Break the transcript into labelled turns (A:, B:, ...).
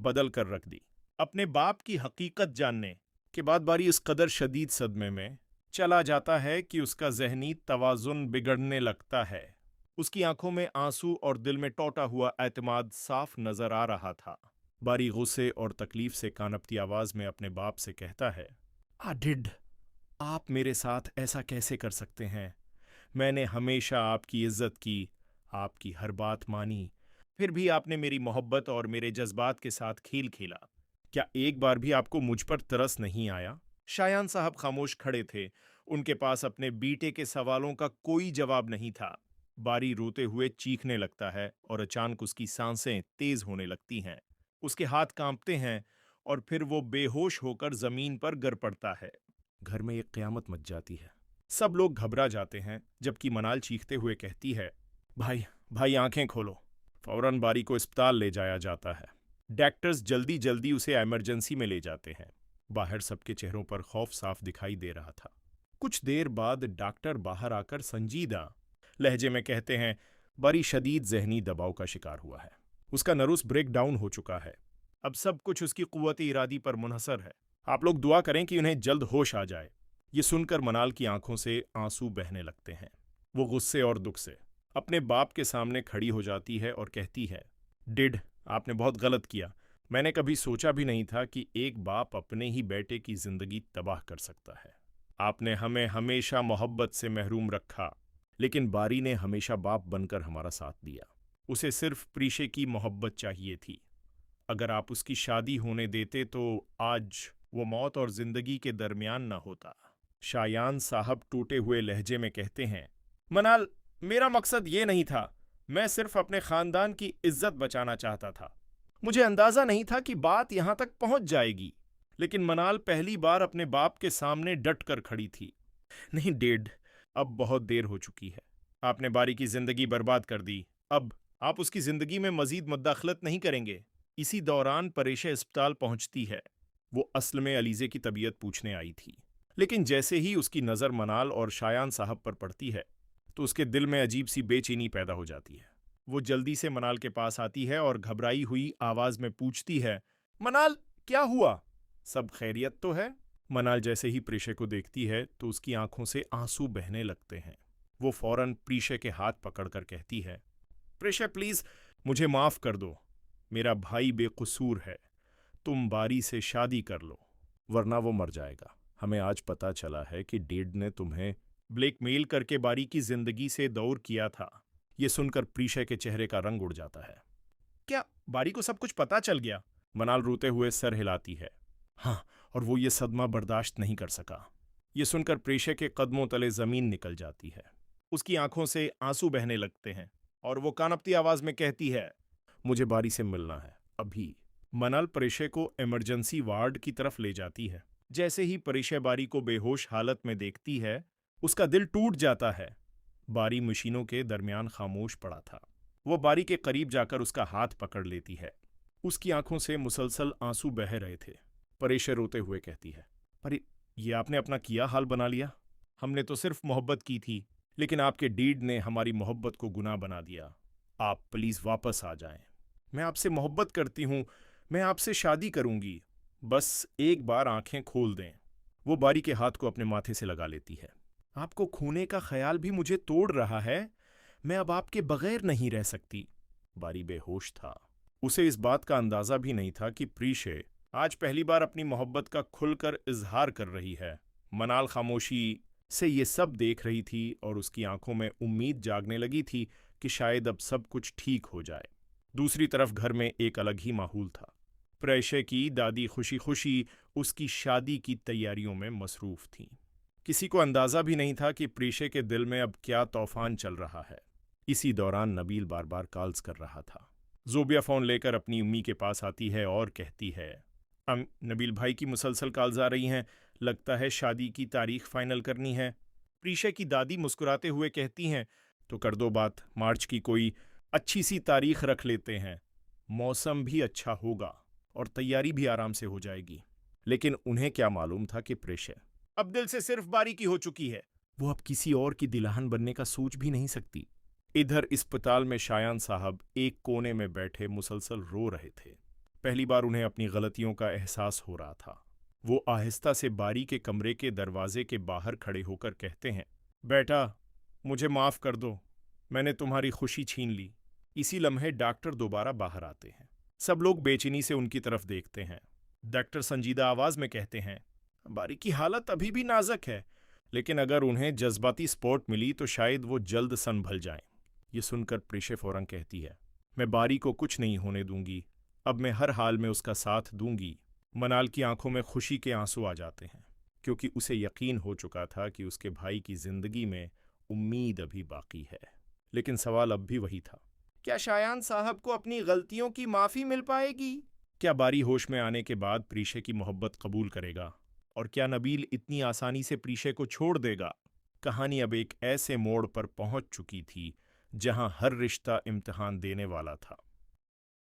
A: बदल कर रख दी। अपने बाप की हकीकत जानने के बाद बारी इस कदर शदीद सदमे में चला जाता है कि उसका ज़हनी तवाज़ुन बिगड़ने लगता है। उसकी आंखों में आंसू और दिल में टूटा हुआ एतमाद साफ नजर आ रहा था। बारी गुस्से और तकलीफ से कानपती आवाज में अपने बाप से कहता है, आडिड, आप मेरे साथ ऐसा कैसे कर सकते हैं? मैंने हमेशा आपकी इज्जत की, आपकी हर बात मानी, फिर भी आपने मेरी मोहब्बत और मेरे जज्बात के साथ खेल खेला। क्या एक बार भी आपको मुझ पर तरस नहीं आया? शायान साहब खामोश खड़े थे। उनके पास अपने बीटे के सवालों का कोई जवाब नहीं था। बारी रोते हुए चीखने लगता है और अचानक उसकी सांसें तेज होने लगती हैं। उसके हाथ कांपते हैं और फिर वो बेहोश होकर जमीन पर गिर पड़ता है। घर में एक कयामत मच जाती है। सब लोग घबरा जाते हैं, जबकि मनाल चीखते हुए कहती है, भाई भाई आंखें खोलो। फौरन बारी को अस्पताल ले जाया जाता है। डॉक्टर्स जल्दी जल्दी उसे इमरजेंसी में ले जाते हैं। बाहर सबके चेहरों पर खौफ साफ दिखाई दे रहा था। कुछ देर बाद डॉक्टर बाहर आकर संजीदा लहजे में कहते हैं, बारी शदीद जहनी दबाव का शिकार हुआ है। उसका नर्वस ब्रेक डाउन हो चुका है। अब सब कुछ उसकी कुव्वत इरादी पर मुनहसर है। आप लोग दुआ करें कि उन्हें जल्द होश आ जाए। ये सुनकर मनाल की आंखों से आंसू बहने लगते हैं। वो गुस्से और दुख से अपने बाप के सामने खड़ी हो जाती है और कहती है, डिड, आपने बहुत गलत किया। मैंने कभी सोचा भी नहीं था कि एक बाप अपने ही बेटे की जिंदगी तबाह कर सकता है। आपने हमें हमेशा मोहब्बत से महरूम रखा, लेकिन बारी ने हमेशा बाप बनकर हमारा साथ दिया। उसे सिर्फ प्रीशे की मोहब्बत चाहिए थी। अगर आप उसकी शादी होने देते तो आज वो मौत और जिंदगी के दरमियान न होता। शायान साहब टूटे हुए लहजे में कहते हैं, मनाल, मेरा मकसद ये नहीं था। मैं सिर्फ अपने खानदान की इज्जत बचाना चाहता था। मुझे अंदाजा नहीं था कि बात यहां तक पहुंच जाएगी। लेकिन मनाल पहली बार अपने बाप के सामने डट कर खड़ी थी। नहीं डेड, अब बहुत देर हो चुकी है। आपने बारी की जिंदगी बर्बाद कर दी। अब आप उसकी जिंदगी में मजीद मुदाखलत नहीं करेंगे। इसी दौरान परेशा अस्पताल पहुंचती है। वो असल में अलीजे की तबीयत पूछने आई थी, लेकिन जैसे ही उसकी नज़र मनाल और शायान साहब पर पड़ती है तो उसके दिल में अजीब सी बेचैनी पैदा हो जाती है। वो जल्दी से मनाल के पास आती है और घबराई हुई आवाज में पूछती है, मनाल, क्या हुआ? सब खैरियत तो है? मनाल जैसे ही प्रीशे को देखती है तो उसकी आंखों से आंसू बहने लगते हैं। वो फौरन प्रीशे के हाथ पकड़कर कहती है, प्रीशे प्लीज, मुझे माफ कर दो। मेरा भाई बेकसूर है। तुम बारी से शादी कर लो, वरना वो मर जाएगा। हमें आज पता चला है कि डेड ने तुम्हें ब्लैकमेल करके बारी की जिंदगी से दूर किया था। ये सुनकर प्रीशे के चेहरे का रंग उड़ जाता है। क्या बारी को सब कुछ पता चल गया? मनाल रोते हुए सर हिलाती है। हाँ, और वो ये सदमा बर्दाश्त नहीं कर सका। ये सुनकर प्रीशे के कदमों तले जमीन निकल जाती है। उसकी आंखों से आंसू बहने लगते हैं और वो कानपती आवाज में कहती है, मुझे बारी से मिलना है, अभी। मनाल प्रीशे को इमरजेंसी वार्ड की तरफ ले जाती है। जैसे ही प्रीशे बारी को बेहोश हालत में देखती है, उसका दिल टूट जाता है। बारी मशीनों के दरमियान खामोश पड़ा था। वो बारी के करीब जाकर उसका हाथ पकड़ लेती है। उसकी आंखों से मुसलसल आंसू बह रहे थे। परेशे रोते हुए कहती है, पर ये आपने अपना किया हाल बना लिया। हमने तो सिर्फ मोहब्बत की थी, लेकिन आपके डीड ने हमारी मोहब्बत को गुनाह बना दिया। आप प्लीज वापस आ जाएं। मैं आपसे मोहब्बत करती हूं, मैं आपसे शादी करूंगी। बस एक बार आंखें खोल दें। वो बारी के हाथ को अपने माथे से लगा लेती है। आपको खोने का ख्याल भी मुझे तोड़ रहा है। मैं अब आपके बगैर नहीं रह सकती। बारी बेहोश था। उसे इस बात का अंदाजा भी नहीं था कि प्रीशे आज पहली बार अपनी मोहब्बत का खुलकर इजहार कर रही है। मनाल खामोशी से ये सब देख रही थी और उसकी आंखों में उम्मीद जागने लगी थी कि शायद अब सब कुछ ठीक हो जाए। दूसरी तरफ घर में एक अलग ही माहौल था। प्रेशे की दादी खुशी खुशी उसकी शादी की तैयारियों में मसरूफ थीं। किसी को अंदाजा भी नहीं था कि प्रीशे के दिल में अब क्या तूफान चल रहा है। इसी दौरान नबील बार बार कॉल्स कर रहा था। जोबिया फोन लेकर अपनी उम्मी के पास आती है और कहती है, नबील भाई की मुसलसल कॉल्स आ रही हैं, लगता है शादी की तारीख फाइनल करनी है। प्रीशे की दादी मुस्कुराते हुए कहती हैं, तो कर दो बात, मार्च की कोई अच्छी सी तारीख रख लेते हैं। मौसम भी अच्छा होगा और तैयारी भी आराम से हो जाएगी। लेकिन उन्हें क्या मालूम था कि प्रीशे अब दिल से सिर्फ बारी की हो चुकी है। वो अब किसी और की दिलहन बनने का सोच भी नहीं सकती। इधर अस्पताल में शायान साहब एक कोने में बैठे मुसलसल रो रहे थे। पहली बार उन्हें अपनी गलतियों का एहसास हो रहा था। वो आहिस्ता से बारी के कमरे के दरवाजे के बाहर खड़े होकर कहते हैं, बेटा, मुझे माफ़ कर दो, मैंने तुम्हारी खुशी छीन ली। इसी लम्हे डॉक्टर दोबारा बाहर आते हैं। सब लोग बेचैनी से उनकी तरफ देखते हैं। डॉक्टर संजीदा आवाज में कहते हैं, बारी की हालत अभी भी नाजुक है, लेकिन अगर उन्हें जज्बाती सपोर्ट मिली तो शायद वो जल्द संभल जाएं। ये सुनकर प्रीशे फौरन कहती है, मैं बारी को कुछ नहीं होने दूंगी, अब मैं हर हाल में उसका साथ दूंगी। मनाल की आंखों में खुशी के आंसू आ जाते हैं, क्योंकि उसे यकीन हो चुका था कि उसके भाई की जिंदगी में उम्मीद अभी बाकी है। लेकिन सवाल अब भी वही था, क्या शायान साहब को अपनी गलतियों की माफ़ी मिल पाएगी? क्या बारी होश में आने के बाद प्रीशे की मोहब्बत कबूल करेगा? और क्या नबील इतनी आसानी से प्रीशे को छोड़ देगा? कहानी अब एक ऐसे मोड़ पर पहुंच चुकी थी जहां हर रिश्ता इम्तिहान देने वाला था।